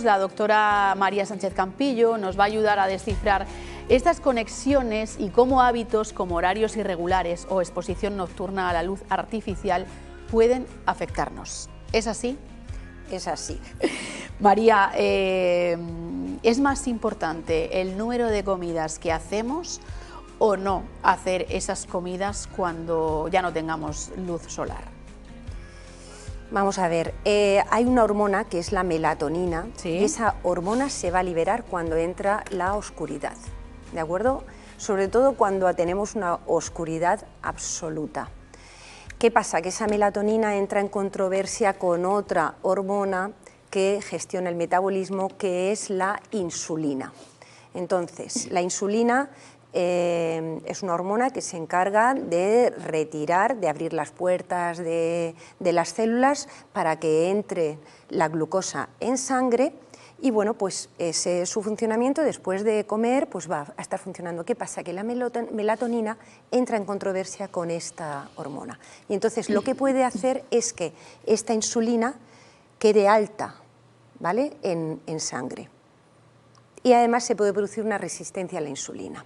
La doctora María Sánchez Campillo nos va a ayudar a descifrar estas conexiones y cómo hábitos como horarios irregulares o exposición nocturna a la luz artificial pueden afectarnos. ¿Es así? Es así. María, ¿es más importante el número de comidas que hacemos o no hacer esas comidas cuando ya no tengamos luz solar? Vamos a ver, hay una hormona que es la melatonina, ¿Sí? Y esa hormona se va a liberar cuando entra la oscuridad, ¿de acuerdo? Sobre todo cuando tenemos una oscuridad absoluta. ¿Qué pasa? Que esa melatonina entra en controversia con otra hormona que gestiona el metabolismo, que es la insulina. Entonces, la insulina es una hormona que se encarga de retirar, de abrir las puertas de las células para que entre la glucosa en sangre y bueno, pues su funcionamiento después de comer pues va a estar funcionando. ¿Qué pasa? Que la melatonina entra en controversia con esta hormona y entonces lo que puede hacer es que esta insulina quede alta, ¿vale? en sangre y además se puede producir una resistencia a la insulina.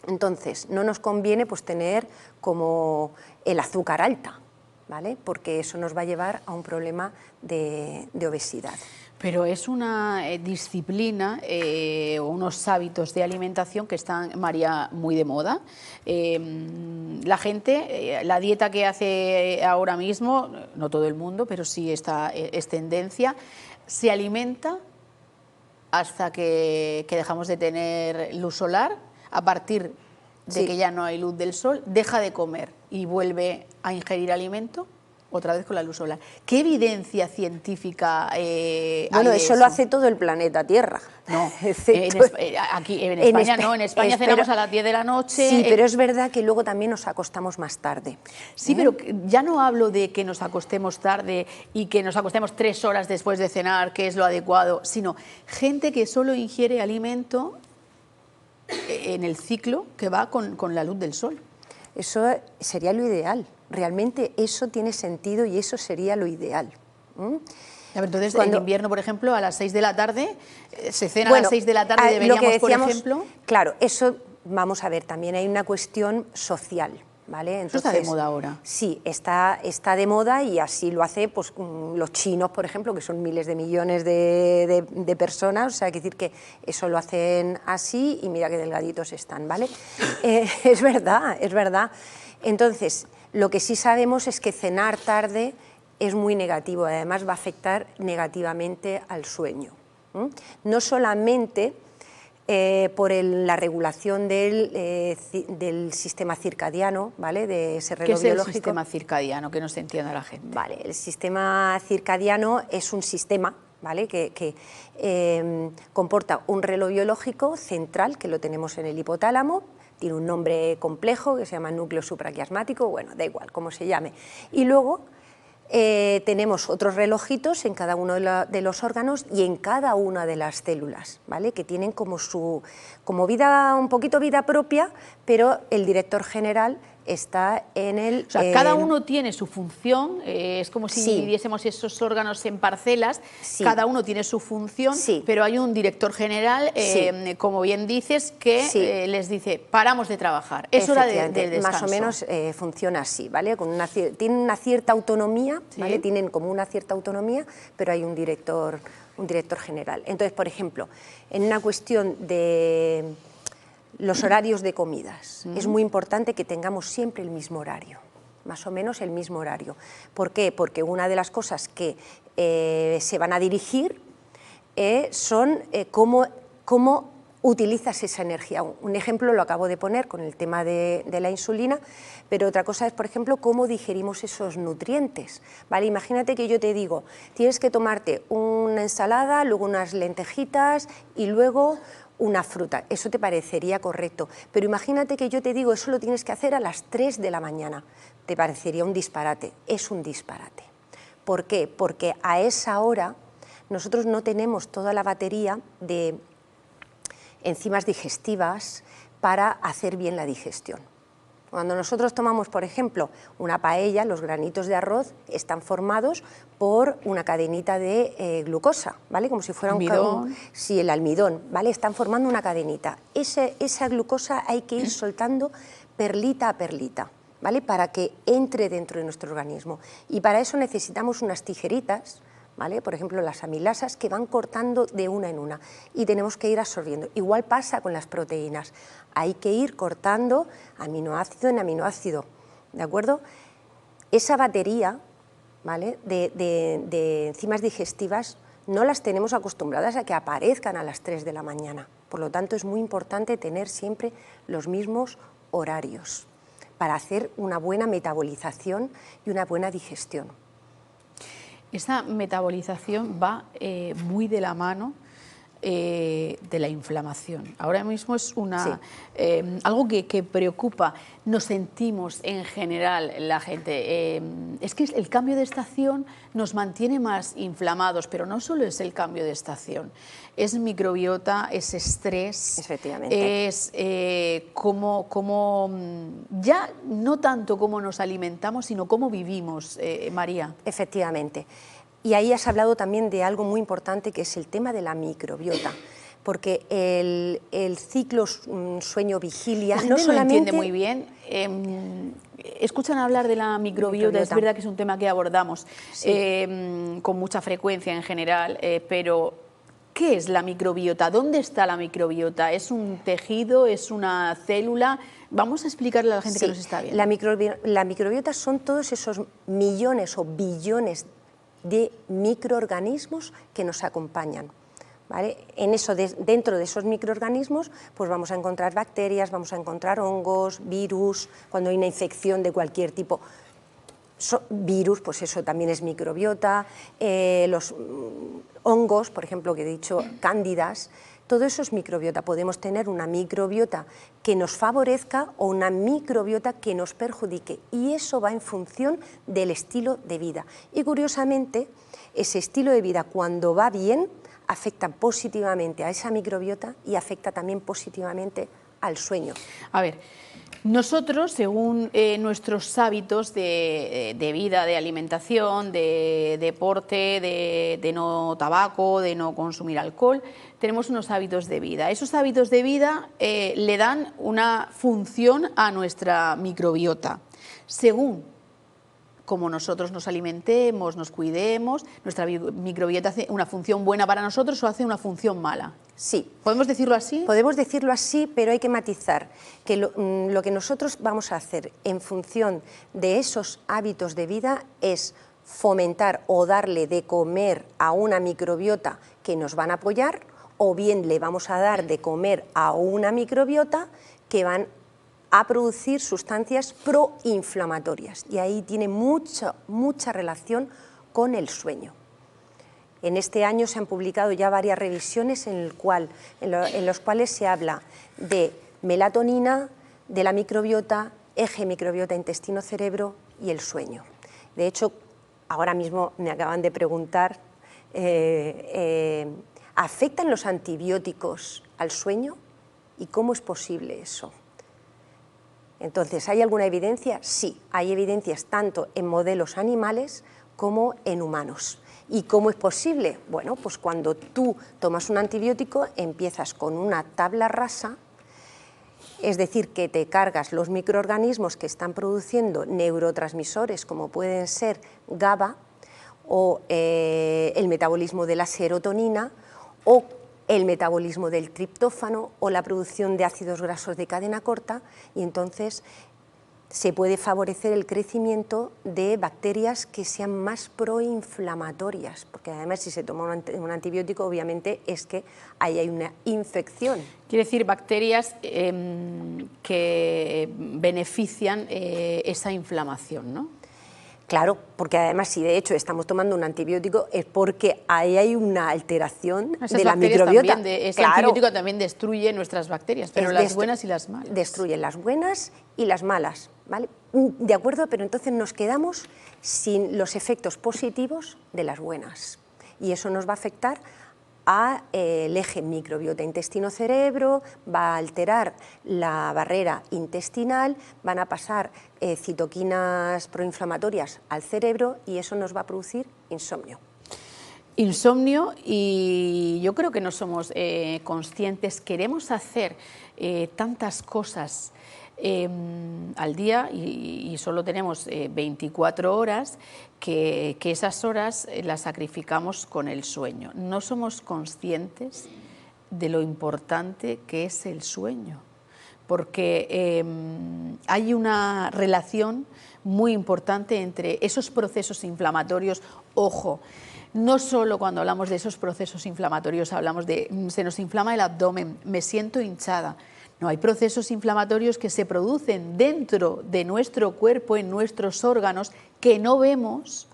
Entonces, no nos conviene pues, tener como el azúcar alta, ¿vale? Porque eso nos va a llevar a un problema de obesidad. Pero es una disciplina o unos hábitos de alimentación que están, María, muy de moda. La gente, la dieta que hace ahora mismo, no todo el mundo, pero sí es tendencia, se alimenta hasta que dejamos de tener luz solar. A partir de que ya no hay luz del sol, deja de comer y vuelve a ingerir alimento otra vez con la luz solar. ¿Qué evidencia científica hay Bueno, de eso lo hace todo el planeta Tierra. No, aquí en en España no, en España cenamos a las 10 de la noche. Sí, pero es verdad que luego también nos acostamos más tarde. Sí, pero ya no hablo de que nos acostemos tarde y que nos acostemos 3 horas después de cenar, que es lo adecuado, sino gente que solo ingiere alimento en el ciclo que va con la luz del sol. Eso sería lo ideal, realmente eso tiene sentido y eso sería lo ideal. Entonces, en invierno, por ejemplo, a las 6 de la tarde, se cena a las 6 de la tarde, deberíamos, lo que decíamos, por ejemplo... Claro, eso, vamos a ver, también hay una cuestión social, ¿vale? Entonces, ¿eso está de moda ahora? Sí, está de moda y así lo hace pues, los chinos, por ejemplo, que son miles de millones de personas, o sea, hay que decir que eso lo hacen así y mira qué delgaditos están, ¿vale? Es verdad, es verdad. Entonces, lo que sí sabemos es que cenar tarde es muy negativo, además va a afectar negativamente al sueño. No solamente por la regulación del sistema circadiano, ¿vale? De ese reloj biológico. ¿Qué es el sistema circadiano? Que no se entienda la gente. Vale, el sistema circadiano es un sistema, ¿vale? que comporta un reloj biológico central, que lo tenemos en el hipotálamo, tiene un nombre complejo que se llama núcleo supraquiasmático, bueno, da igual cómo se llame. Y luego tenemos otros relojitos en cada uno de los órganos y en cada una de las células, ¿vale? Que tienen como vida, un poquito vida propia, pero el director general está en el... O sea, cada uno tiene su función, es como si dividiésemos esos órganos en parcelas, cada uno tiene su función, pero hay un director general, como bien dices, que les dice, paramos de trabajar, es hora de descanso. Más o menos funciona así, ¿vale? Tienen una cierta autonomía, ¿vale? Tienen como una cierta autonomía, pero hay un director general. Entonces, por ejemplo, en una cuestión de los horarios de comidas, es muy importante que tengamos siempre el mismo horario, más o menos el mismo horario. ¿Por qué? Porque una de las cosas que se van a dirigir son cómo utilizas esa energía. Un ejemplo lo acabo de poner con el tema de la insulina, pero otra cosa es, por ejemplo, cómo digerimos esos nutrientes, ¿vale? Imagínate que yo te digo, tienes que tomarte una ensalada, luego unas lentejitas y luego una fruta. Eso te parecería correcto, pero imagínate que yo te digo, eso lo tienes que hacer a las 3 de la mañana. Te parecería un disparate. Es un disparate. ¿Por qué? Porque a esa hora nosotros no tenemos toda la batería de enzimas digestivas para hacer bien la digestión. Cuando nosotros tomamos, por ejemplo, una paella, los granitos de arroz están formados por una cadenita de glucosa, ¿vale? Como si fuera almidón. Sí, el almidón, ¿vale? Están formando una cadenita. Esa glucosa hay que ir soltando perlita a perlita, ¿vale? Para que entre dentro de nuestro organismo. Y para eso necesitamos unas tijeritas, ¿vale? Por ejemplo, las amilasas, que van cortando de una en una y tenemos que ir absorbiendo. Igual pasa con las proteínas, hay que ir cortando aminoácido en aminoácido, ¿de acuerdo? Esa batería, ¿vale?, de enzimas digestivas no las tenemos acostumbradas a que aparezcan a las 3 de la mañana, por lo tanto es muy importante tener siempre los mismos horarios para hacer una buena metabolización y una buena digestión. Esta metabolización va muy de la mano de la inflamación. Ahora mismo es algo que preocupa. Nos sentimos en general la gente. Es que el cambio de estación nos mantiene más inflamados, pero no solo es el cambio de estación, es microbiota, es estrés, efectivamente, es ya no tanto cómo nos alimentamos, sino cómo vivimos, María. Efectivamente. Y ahí has hablado también de algo muy importante, que es el tema de la microbiota, porque el ciclo sueño-vigilia no solamente... lo entiende muy bien. Escuchan hablar de la microbiota, es verdad que es un tema que abordamos con mucha frecuencia en general, pero ¿qué es la microbiota? ¿Dónde está la microbiota? ¿Es un tejido? ¿Es una célula? Vamos a explicarle a la gente que nos está viendo. La microbiota son todos esos millones o billones de microorganismos que nos acompañan, ¿vale? Dentro de esos microorganismos pues vamos a encontrar bacterias, vamos a encontrar hongos, virus, cuando hay una infección de cualquier tipo, virus, pues eso también es microbiota, los hongos, por ejemplo, que he dicho, cándidas, todo eso es microbiota. Podemos tener una microbiota que nos favorezca o una microbiota que nos perjudique, y eso va en función del estilo de vida. Y curiosamente, ese estilo de vida, cuando va bien, afecta positivamente a esa microbiota y afecta también positivamente al sueño. A ver, nosotros, según nuestros hábitos de vida, de alimentación, de deporte, de no tabaco, de no consumir alcohol, tenemos unos hábitos de vida. Esos hábitos de vida le dan una función a nuestra microbiota. Según como nosotros nos alimentemos, nos cuidemos, nuestra microbiota hace una función buena para nosotros o hace una función mala. Sí. ¿Podemos decirlo así? Podemos decirlo así, pero hay que matizar que lo que nosotros vamos a hacer en función de esos hábitos de vida es fomentar o darle de comer a una microbiota que nos van a apoyar, o bien le vamos a dar de comer a una microbiota que van a producir sustancias proinflamatorias, y ahí tiene mucha relación con el sueño. En este año se han publicado ya varias revisiones en los cuales se habla de melatonina, de la microbiota, eje microbiota intestino-cerebro y el sueño. De hecho, ahora mismo me acaban de preguntar, ¿afectan los antibióticos al sueño? ¿Y cómo es posible eso? Entonces, ¿hay alguna evidencia? Sí, hay evidencias tanto en modelos animales como en humanos. ¿Y cómo es posible? Bueno, pues cuando tú tomas un antibiótico empiezas con una tabla rasa, es decir, que te cargas los microorganismos que están produciendo neurotransmisores como pueden ser GABA o el metabolismo de la serotonina o el metabolismo del triptófano o la producción de ácidos grasos de cadena corta, y entonces se puede favorecer el crecimiento de bacterias que sean más proinflamatorias, porque además si se toma un antibiótico obviamente es que ahí hay una infección. Quiere decir bacterias que benefician esa inflamación, ¿no? Claro, porque además si de hecho estamos tomando un antibiótico es porque ahí hay una alteración de la microbiota. Ese antibiótico también destruye nuestras bacterias, pero las buenas y las malas. Destruye las buenas y las malas, ¿vale? De acuerdo, pero entonces nos quedamos sin los efectos positivos de las buenas, y eso nos va a afectar al eje microbiota intestino-cerebro, va a alterar la barrera intestinal, van a pasar citoquinas proinflamatorias al cerebro y eso nos va a producir insomnio. Insomnio, y yo creo que no somos conscientes, queremos hacer tantas cosas al día y solo tenemos 24 horas, que esas horas las sacrificamos con el sueño. No somos conscientes de lo importante que es el sueño, porque hay una relación muy importante entre esos procesos inflamatorios. Ojo, no solo cuando hablamos de esos procesos inflamatorios hablamos de se nos inflama el abdomen, me siento hinchada. No, hay procesos inflamatorios que se producen dentro de nuestro cuerpo, en nuestros órganos, que no vemos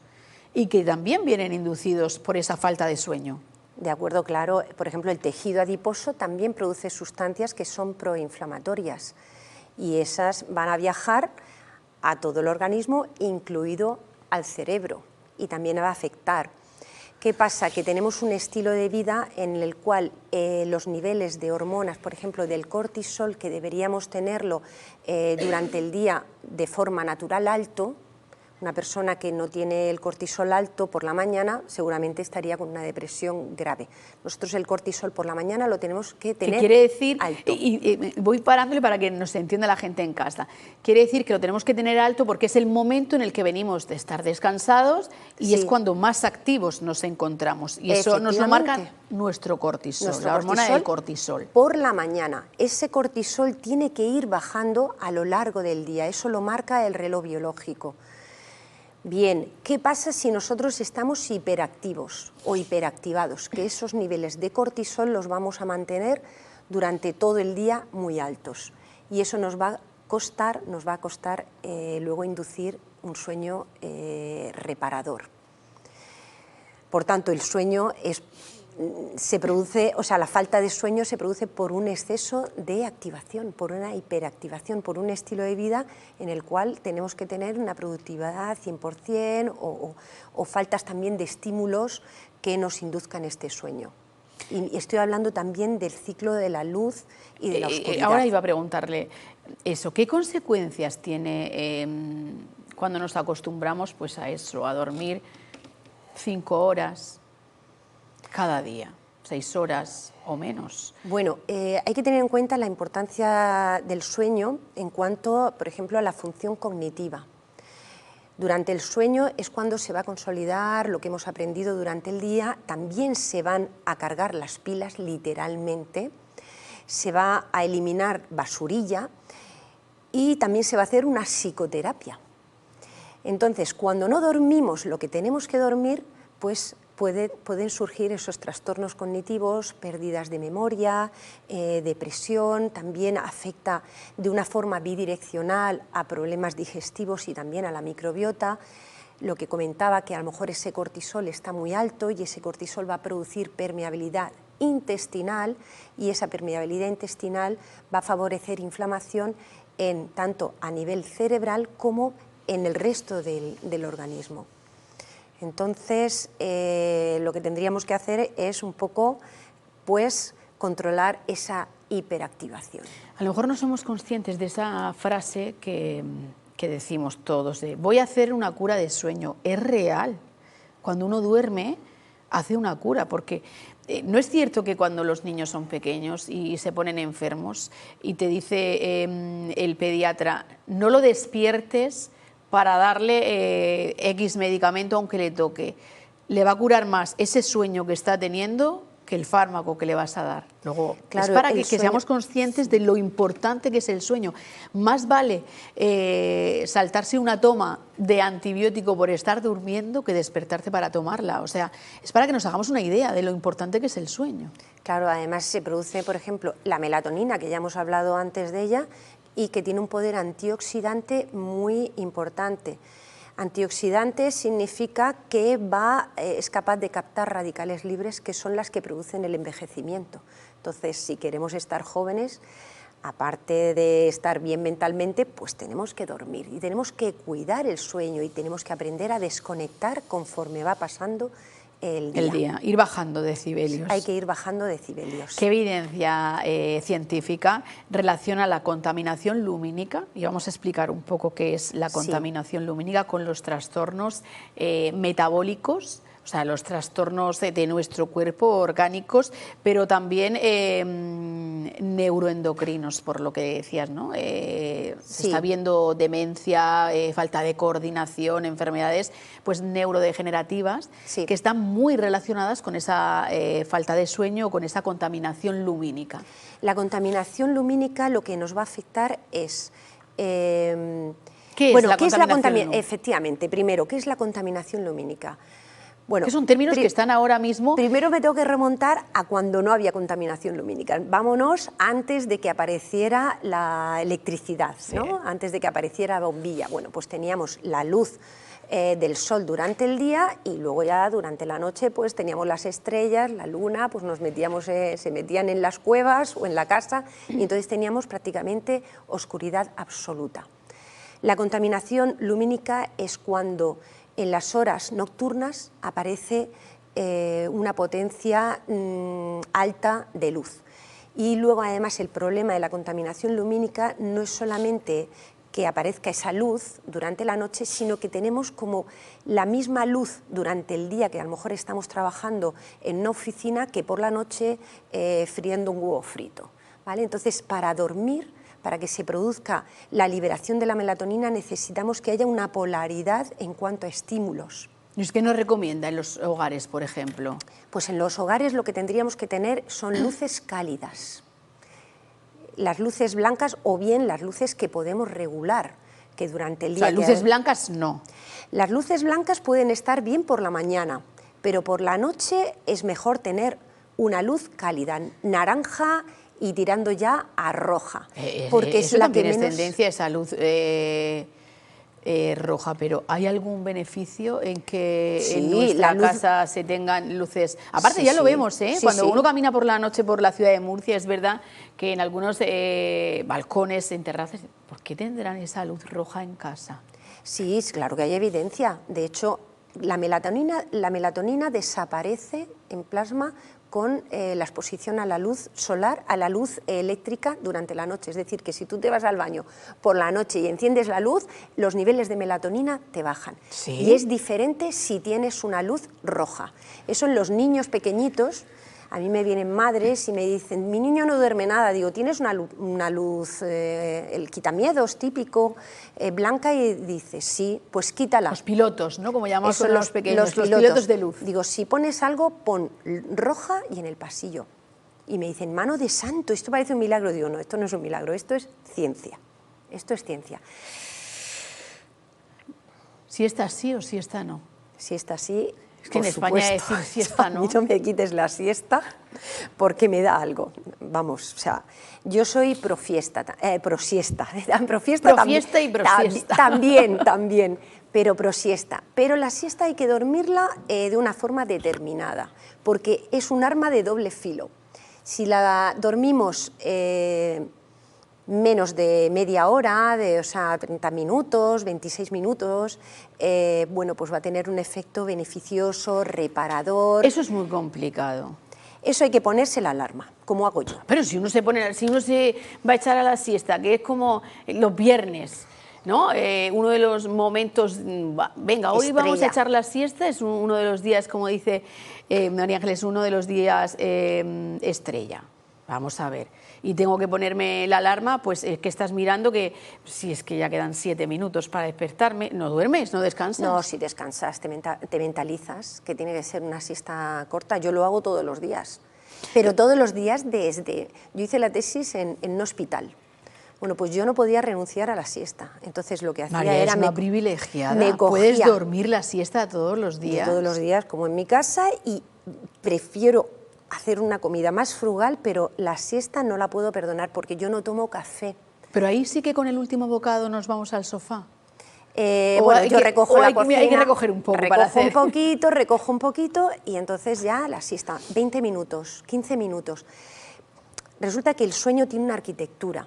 y que también vienen inducidos por esa falta de sueño. De acuerdo, claro. Por ejemplo, el tejido adiposo también produce sustancias que son proinflamatorias y esas van a viajar a todo el organismo, incluido al cerebro, y también va a afectar. ¿Qué pasa? Que tenemos un estilo de vida en el cual los niveles de hormonas, por ejemplo, del cortisol, que deberíamos tenerlo durante el día de forma natural alto, una persona que no tiene el cortisol alto por la mañana seguramente estaría con una depresión grave. Nosotros el cortisol por la mañana lo tenemos que tener alto. ¿Qué quiere decir? Alto. Y voy parándole para que nos entienda la gente en casa. Quiere decir que lo tenemos que tener alto porque es el momento en el que venimos de estar descansados y sí, es cuando más activos nos encontramos. Y eso nos lo marca nuestro cortisol, la hormona del cortisol. Por la mañana. Ese cortisol tiene que ir bajando a lo largo del día. Eso lo marca el reloj biológico. Bien, ¿qué pasa si nosotros estamos hiperactivos o hiperactivados? Que esos niveles de cortisol los vamos a mantener durante todo el día muy altos y eso nos va a costar luego inducir un sueño reparador. Por tanto, el sueño se produce, o sea, la falta de sueño se produce por un exceso de activación, por una hiperactivación, por un estilo de vida en el cual tenemos que tener una productividad 100% o faltas también de estímulos que nos induzcan este sueño. Y estoy hablando también del ciclo de la luz y de la oscuridad. Ahora iba a preguntarle eso, ¿qué consecuencias tiene cuando nos acostumbramos pues a eso, a dormir 5 horas cada día, 6 horas o menos? Bueno, hay que tener en cuenta la importancia del sueño en cuanto, por ejemplo, a la función cognitiva. Durante el sueño es cuando se va a consolidar lo que hemos aprendido durante el día, también se van a cargar las pilas literalmente, se va a eliminar basurilla y también se va a hacer una psicoterapia. Entonces, cuando no dormimos lo que tenemos que dormir, pues pueden surgir esos trastornos cognitivos, pérdidas de memoria, depresión, también afecta de una forma bidireccional a problemas digestivos y también a la microbiota. Lo que comentaba, que a lo mejor ese cortisol está muy alto y ese cortisol va a producir permeabilidad intestinal y esa permeabilidad intestinal va a favorecer inflamación tanto a nivel cerebral como en el resto del organismo. Entonces, lo que tendríamos que hacer es un poco, pues, controlar esa hiperactivación. A lo mejor no somos conscientes de esa frase que decimos todos, de voy a hacer una cura de sueño. Es real. Cuando uno duerme, hace una cura, porque no es cierto que cuando los niños son pequeños y se ponen enfermos y te dice el pediatra, no lo despiertes para darle X medicamento aunque le toque. Le va a curar más ese sueño que está teniendo que el fármaco que le vas a dar. Luego, claro, es para que seamos conscientes de lo importante que es el sueño. Más vale saltarse una toma de antibiótico por estar durmiendo que despertarse para tomarla. O sea, es para que nos hagamos una idea de lo importante que es el sueño. Claro, además se produce, por ejemplo, la melatonina, que ya hemos hablado antes de ella, y que tiene un poder antioxidante muy importante. Antioxidante significa que es capaz de captar radicales libres, que son las que producen el envejecimiento. Entonces, si queremos estar jóvenes, aparte de estar bien mentalmente, pues tenemos que dormir y tenemos que cuidar el sueño y tenemos que aprender a desconectar conforme va pasando el día. El día, ir bajando decibelios. Hay que ir bajando decibelios. ¿Qué evidencia científica relaciona la contaminación lumínica? Y vamos a explicar un poco qué es la contaminación lumínica con los trastornos metabólicos, o sea, los trastornos de nuestro cuerpo orgánicos, pero también neuroendocrinos, por lo que decías, ¿no? Se está viendo demencia, falta de coordinación, enfermedades pues neurodegenerativas que están muy relacionadas con esa falta de sueño o con esa contaminación lumínica. La contaminación lumínica lo que nos va a afectar es... ¿Qué es la contaminación lumínica? Efectivamente, primero, ¿qué es la contaminación lumínica? Bueno, que son términos que están ahora mismo... Primero me tengo que remontar a cuando no había contaminación lumínica. Vámonos antes de que apareciera la electricidad, ¿no? Antes de que apareciera la bombilla. Bueno, pues teníamos la luz del sol durante el día y luego ya durante la noche pues teníamos las estrellas, la luna, pues nos metíamos, se metían en las cuevas o en la casa y entonces teníamos prácticamente oscuridad absoluta. La contaminación lumínica es cuando en las horas nocturnas aparece una potencia alta de luz. Y luego además el problema de la contaminación lumínica no es solamente que aparezca esa luz durante la noche, sino que tenemos como la misma luz durante el día, que a lo mejor estamos trabajando en una oficina, que por la noche friendo un huevo frito, ¿vale? Entonces, para dormir, para que se produzca la liberación de la melatonina, necesitamos que haya una polaridad en cuanto a estímulos. ¿Y es que nos recomienda en los hogares, por ejemplo? Pues en los hogares lo que tendríamos que tener son luces cálidas. Las luces blancas o bien las luces que podemos regular, que durante el día... O sea, luces blancas no. Las luces blancas pueden estar bien por la mañana, pero por la noche es mejor tener una luz cálida, naranja y tirando ya a roja. Porque es la que menos... tendencia, esa luz roja, pero ¿hay algún beneficio en que en nuestra casa se tengan luces? Aparte ya lo vemos, cuando uno camina por la noche por la ciudad de Murcia, es verdad que en algunos balcones, en terrazas, ¿por qué tendrán esa luz roja en casa? Sí, claro que hay evidencia. De hecho, la melatonina desaparece en plasma con la exposición a la luz solar, a la luz eléctrica durante la noche. Es decir, que si tú te vas al baño por la noche y enciendes la luz, los niveles de melatonina te bajan. ¿Sí? Y es diferente si tienes una luz roja. Eso en los niños pequeñitos. A mí me vienen madres y me dicen, mi niño no duerme nada. Digo, tienes una luz el quitamiedos típico, blanca, y dice, sí, pues quítala. Los pilotos, ¿no? Como llamamos a los pequeños, los pilotos de luz. Digo, si pones algo, pon roja y en el pasillo. Y me dicen, mano de santo, esto parece un milagro. Digo, no, esto no es un milagro, esto es ciencia. Esto es ciencia. Si está sí o si está no. Si está sí... Es que en España decir siesta, ¿no? A mí no me quites la siesta porque me da algo. Vamos, o sea, yo soy prosiesta. Prosiesta y prosiesta. También, pero prosiesta. Pero la siesta hay que dormirla de una forma determinada, porque es un arma de doble filo. Si la dormimos menos de media hora, o sea, 30 minutos, 26 minutos, bueno, pues va a tener un efecto beneficioso, reparador. Eso es muy complicado. Eso hay que ponerse la alarma, como hago yo. Pero si uno se va a echar a la siesta, que es como los viernes, ¿no? Uno de los momentos, venga, hoy estrella. Vamos a echar la siesta, es uno de los días, como dice María Ángeles, uno de los días estrella. Vamos a ver. Y tengo que ponerme la alarma, pues es que estás mirando que si es que ya quedan 7 minutos para despertarme, ¿no duermes, no descansas? No, si descansas, te mentalizas que tiene que ser una siesta corta. Yo lo hago todos los días, pero todos los días desde... Yo hice la tesis en un hospital. Bueno, pues yo no podía renunciar a la siesta, entonces lo que hacía María, era... es una privilegiada, me cogía, puedes dormir la siesta todos los días. Todos los días, como en mi casa, y prefiero hacer una comida más frugal, pero la siesta no la puedo perdonar porque yo no tomo café. Pero ahí sí que con el último bocado nos vamos al sofá. Bueno, yo recojo la cocina, hay que recoger un poco recojo un poquito y entonces ya la siesta, 20 minutos, 15 minutos. Resulta que el sueño tiene una arquitectura,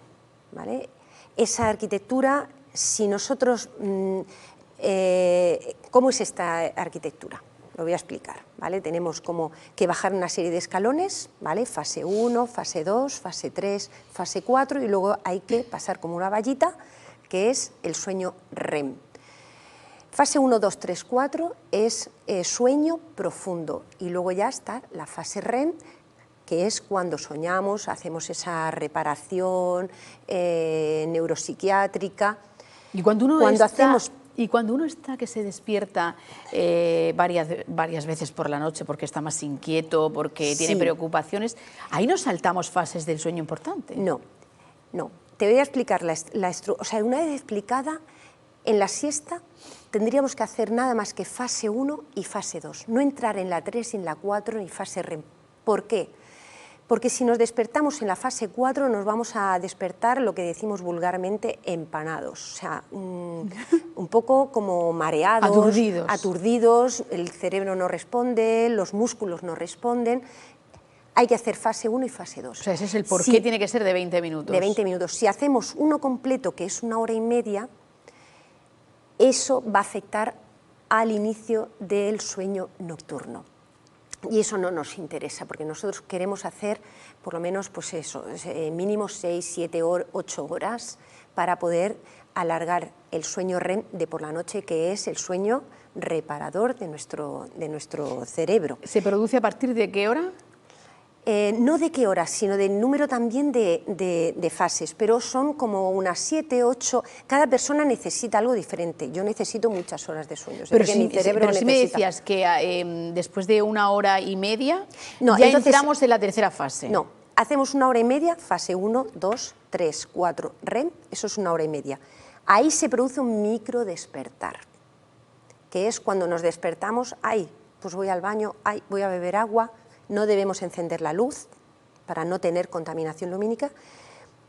¿vale? Esa arquitectura, si nosotros... ¿cómo es esta arquitectura? Lo voy a explicar, ¿vale? Tenemos como que bajar una serie de escalones, ¿vale? Fase 1, fase 2, fase 3, fase 4 y luego hay que pasar como una vallita, que es el sueño REM. Fase 1, 2, 3, 4 es sueño profundo y luego ya está la fase REM, que es cuando soñamos, hacemos esa reparación neuropsiquiátrica. Y cuando uno está que se despierta varias veces por la noche porque está más inquieto, porque tiene preocupaciones, ¿ahí nos saltamos fases del sueño importante? No, no. Te voy a explicar o sea, una vez explicada, en la siesta tendríamos que hacer nada más que fase 1 y fase 2, no entrar en la 3 y en la 4 ni fase REM. ¿Por qué? Porque si nos despertamos en la fase 4 nos vamos a despertar lo que decimos vulgarmente empanados, o sea, un poco como mareados, aturdidos, el cerebro no responde, los músculos no responden. Hay que hacer fase 1 y fase 2. O sea, ese es el por qué tiene que ser de 20 minutos. De 20 minutos. Si hacemos uno completo, que es 1 hora y media, eso va a afectar al inicio del sueño nocturno. Y eso no nos interesa, porque nosotros queremos hacer por lo menos, pues eso, mínimo 6, 7, 8 horas para poder alargar el sueño REM de por la noche, que es el sueño reparador de nuestro cerebro. ¿Se produce a partir de qué hora? No de qué hora, sino del número también de fases, pero son como unas 7, 8, cada persona necesita algo diferente. Yo necesito muchas horas de sueño. Pero si me decías que después de 1 hora y media ya entramos en la tercera fase. No, hacemos 1 hora y media, fase 1, 2, 3, 4, REM, eso es 1 hora y media. Ahí se produce un micro despertar, que es cuando nos despertamos, ay, pues voy al baño, ay, voy a beber agua. No debemos encender la luz para no tener contaminación lumínica,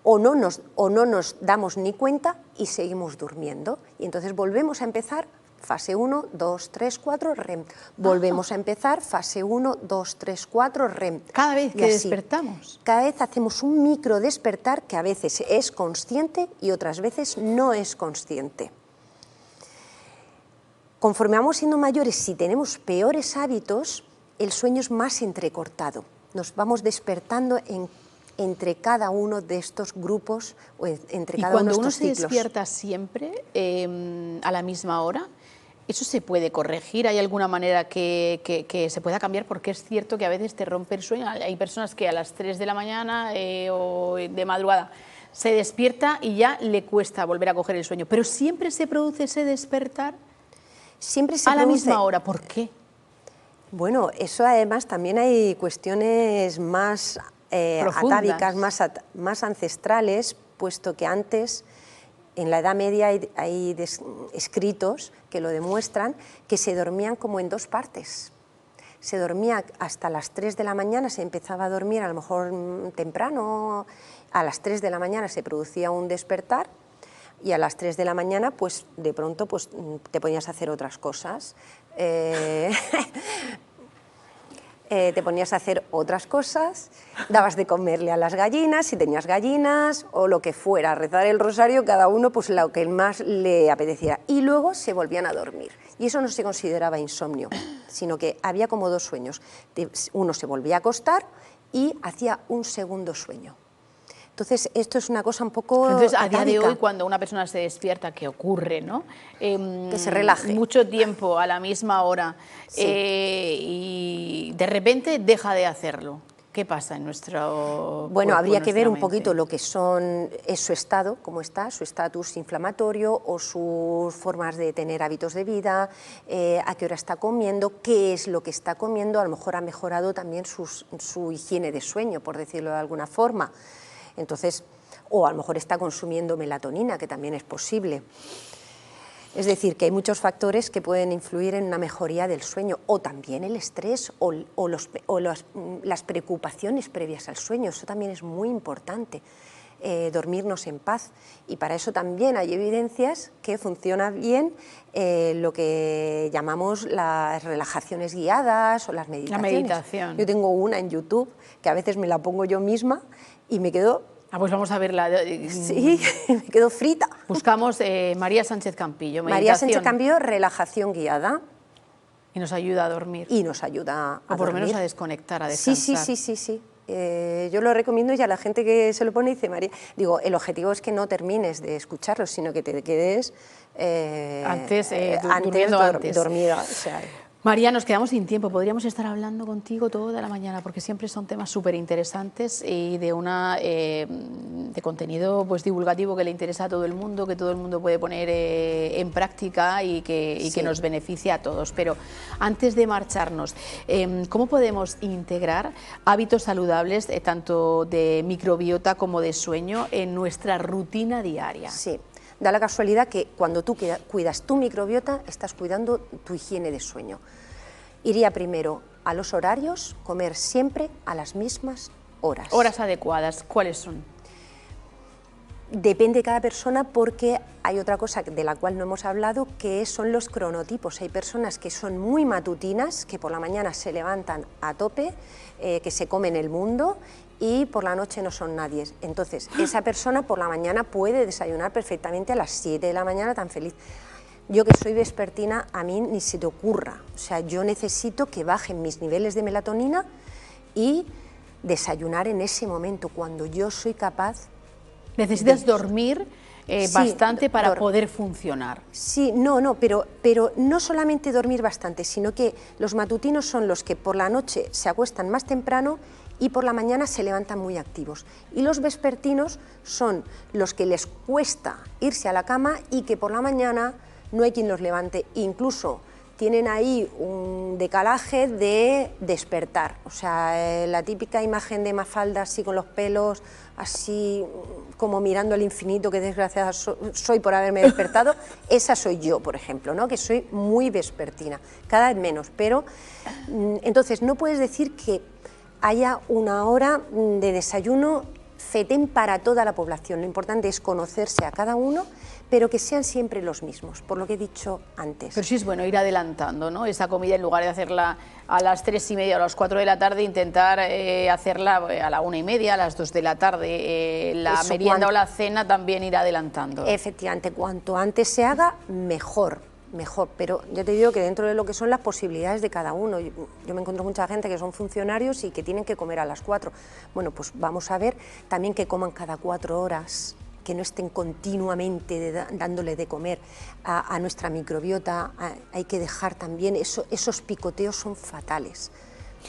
o no nos damos ni cuenta y seguimos durmiendo. Y entonces volvemos a empezar, fase 1, 2, 3, 4, REM. Volvemos a empezar, fase 1, 2, 3, 4, REM. Cada vez que despertamos. Cada vez hacemos un micro despertar que a veces es consciente y otras veces no es consciente. Conforme vamos siendo mayores, si tenemos peores hábitos, el sueño es más entrecortado, nos vamos despertando entre cada uno de estos grupos o entre cada uno de estos ciclos. ¿Y cuando uno se despierta siempre a la misma hora, eso se puede corregir? ¿Hay alguna manera que se pueda cambiar? Porque es cierto que a veces te rompe el sueño, hay personas que a las 3 de la mañana o de madrugada se despierta y ya le cuesta volver a coger el sueño, pero siempre se produce ese despertar a la misma hora. ¿Por qué? Bueno, eso además también hay cuestiones más atávicas, más ancestrales, puesto que antes, en la Edad Media, hay escritos que lo demuestran, que se dormían como en 2 partes. Se dormía hasta las 3 de la mañana, se empezaba a dormir a lo mejor temprano, a las 3 de la mañana se producía un despertar, y a las 3 de la mañana, pues de pronto pues, te ponías a hacer otras cosas. Te ponías a hacer otras cosas, dabas de comerle a las gallinas, si tenías gallinas, o lo que fuera, rezar el rosario, cada uno pues lo que más le apeteciera. Y luego se volvían a dormir. Y eso no se consideraba insomnio, sino que había como 2 sueños. Uno se volvía a acostar y hacía un segundo sueño. Entonces, esto es una cosa un poco Entonces, a día de hoy, cuando una persona se despierta, ¿qué ocurre, no? Que se relaje. Mucho tiempo, a la misma hora, sí. Y de repente deja de hacerlo. ¿Qué pasa en nuestro Bueno, habría que ver un poquito lo que es su estado, cómo está, su estatus inflamatorio o sus formas de tener hábitos de vida, a qué hora está comiendo, qué es lo que está comiendo. A lo mejor ha mejorado también su higiene de sueño, por decirlo de alguna forma. Entonces, o a lo mejor está consumiendo melatonina, que también es posible. Es decir, que hay muchos factores que pueden influir en una mejoría del sueño, o también el estrés o las preocupaciones previas al sueño. Eso también es muy importante, dormirnos en paz. Y para eso también hay evidencias que funciona bien lo que llamamos las relajaciones guiadas o las meditaciones. La meditación. Yo tengo una en YouTube, que a veces me la pongo yo misma, y me quedo... pues vamos a verla. Sí, me quedo frita. Buscamos María Sánchez Campillo. María Sánchez Campillo, relajación guiada. Y nos ayuda a dormir. Y nos ayuda a o por lo menos dormir. a desconectar, a descansar. Sí. Yo lo recomiendo y a la gente que se lo pone dice, María, digo, el objetivo es que no termines de escucharlo, sino que te quedes durmiendo antes. Dormida. O sea, María, nos quedamos sin tiempo, podríamos estar hablando contigo toda la mañana porque siempre son temas súper interesantes y de contenido pues divulgativo que le interesa a todo el mundo, que todo el mundo puede poner en práctica y que nos beneficie a todos. Pero antes de marcharnos, ¿cómo podemos integrar hábitos saludables tanto de microbiota como de sueño en nuestra rutina diaria? Sí. Da la casualidad que cuando tú cuidas tu microbiota, estás cuidando tu higiene de sueño. Iría primero a los horarios, comer siempre a las mismas horas. Horas adecuadas, ¿cuáles son? Depende de cada persona porque hay otra cosa de la cual no hemos hablado, que son los cronotipos. Hay personas que son muy matutinas, que por la mañana se levantan a tope, que se comen el mundo, y por la noche no son nadie. Entonces, esa persona por la mañana puede desayunar perfectamente a las 7 de la mañana tan feliz. Yo que soy vespertina, a mí ni se te ocurra. O sea, yo necesito que bajen mis niveles de melatonina y desayunar en ese momento, cuando yo soy capaz. Necesitas dormir bastante para poder funcionar. Sí, pero no solamente dormir bastante, sino que los matutinos son los que por la noche se acuestan más temprano y por la mañana se levantan muy activos. Y los vespertinos son los que les cuesta irse a la cama y que por la mañana no hay quien los levante. Incluso tienen ahí un decalaje de despertar. O sea, la típica imagen de Mafalda así con los pelos, así como mirando al infinito, que desgraciada soy por haberme despertado, esa soy yo, por ejemplo, ¿no? Que soy muy vespertina, cada vez menos, pero entonces no puedes decir que haya una hora de desayuno FETEN para toda la población. Lo importante es conocerse a cada uno, pero que sean siempre los mismos, por lo que he dicho antes. Pero sí es bueno ir adelantando, ¿no? Esa comida, en lugar de hacerla a las 3:30 o a las 4 de la tarde, intentar hacerla a la 1:30, a las 2 de la tarde. La merienda o la cena también ir adelantando. Efectivamente, cuanto antes se haga, mejor, pero ya te digo que dentro de lo que son las posibilidades de cada uno, yo me encuentro mucha gente que son funcionarios y que tienen que comer a las 4. Bueno, pues vamos a ver también que coman cada 4 horas, que no estén continuamente dándole de comer a nuestra microbiota. Hay que dejar también, esos picoteos son fatales,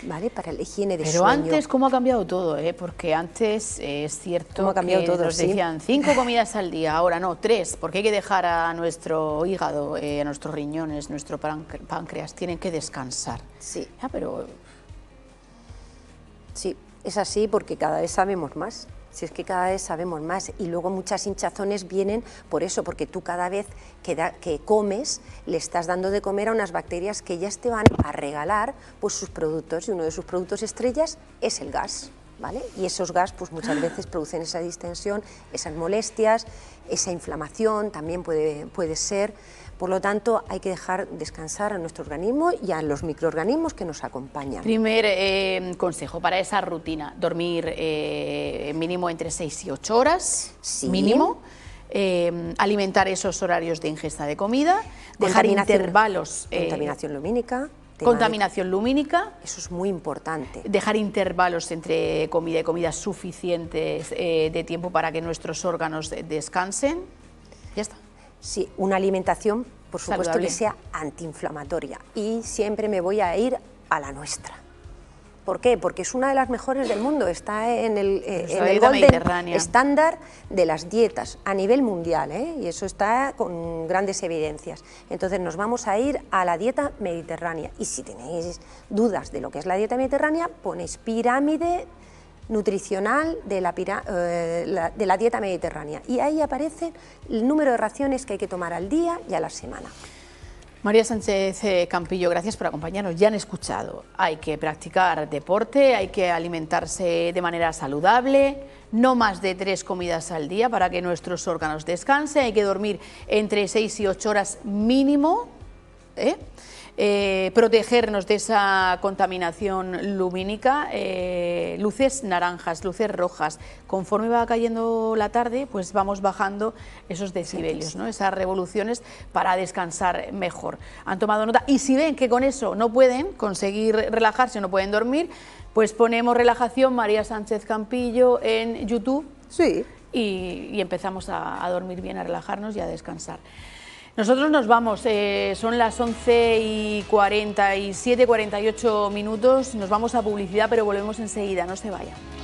¿vale? Para la higiene de sueño. Pero antes, ¿cómo ha cambiado todo? Porque antes es cierto que nos decían 5 comidas al día, ahora no, 3, porque hay que dejar a nuestro hígado, a nuestros riñones, nuestro páncreas, tienen que descansar. Sí. Ya, pero... Sí, es así porque cada vez sabemos más. Si es que cada vez sabemos más, y luego muchas hinchazones vienen por eso, porque tú cada vez que comes le estás dando de comer a unas bacterias que ellas te van a regalar pues sus productos, y uno de sus productos estrellas es el gas, ¿vale? Y esos gas pues muchas veces producen esa distensión, esas molestias, esa inflamación también puede ser. Por lo tanto, hay que dejar descansar a nuestro organismo y a los microorganismos que nos acompañan. Primer consejo para esa rutina: dormir mínimo entre 6 y 8 horas, sí. Mínimo. Alimentar esos horarios de ingesta de comida, dejar intervalos. Contaminación lumínica. Contaminación lumínica. Eso es muy importante. Dejar intervalos entre comida y comida suficientes de tiempo para que nuestros órganos descansen. Ya está. Sí, una alimentación, por supuesto, saludable, que sea antiinflamatoria, y siempre me voy a ir a la nuestra. ¿Por qué? Porque es una de las mejores del mundo, está en el golden estándar de las dietas a nivel mundial, y eso está con grandes evidencias. Entonces nos vamos a ir a la dieta mediterránea, y si tenéis dudas de lo que es la dieta mediterránea, ponéis pirámide nutricional de la dieta mediterránea, y ahí aparece el número de raciones que hay que tomar al día y a la semana. María Sánchez Campillo, gracias por acompañarnos. Ya han escuchado, hay que practicar deporte, hay que alimentarse de manera saludable, no más de 3 comidas al día para que nuestros órganos descansen, hay que dormir entre 6 y 8 horas mínimo, protegernos de esa contaminación lumínica, luces naranjas, luces rojas. Conforme va cayendo la tarde, pues vamos bajando esos decibelios, ¿no? Esas revoluciones para descansar mejor. Han tomado nota y si ven que con eso no pueden conseguir relajarse, no pueden dormir, pues ponemos relajación María Sánchez Campillo en YouTube. Sí. Y empezamos a dormir bien, a relajarnos y a descansar. Nosotros nos vamos, son las 11:47, 48 minutos, nos vamos a publicidad, pero volvemos enseguida, no se vayan.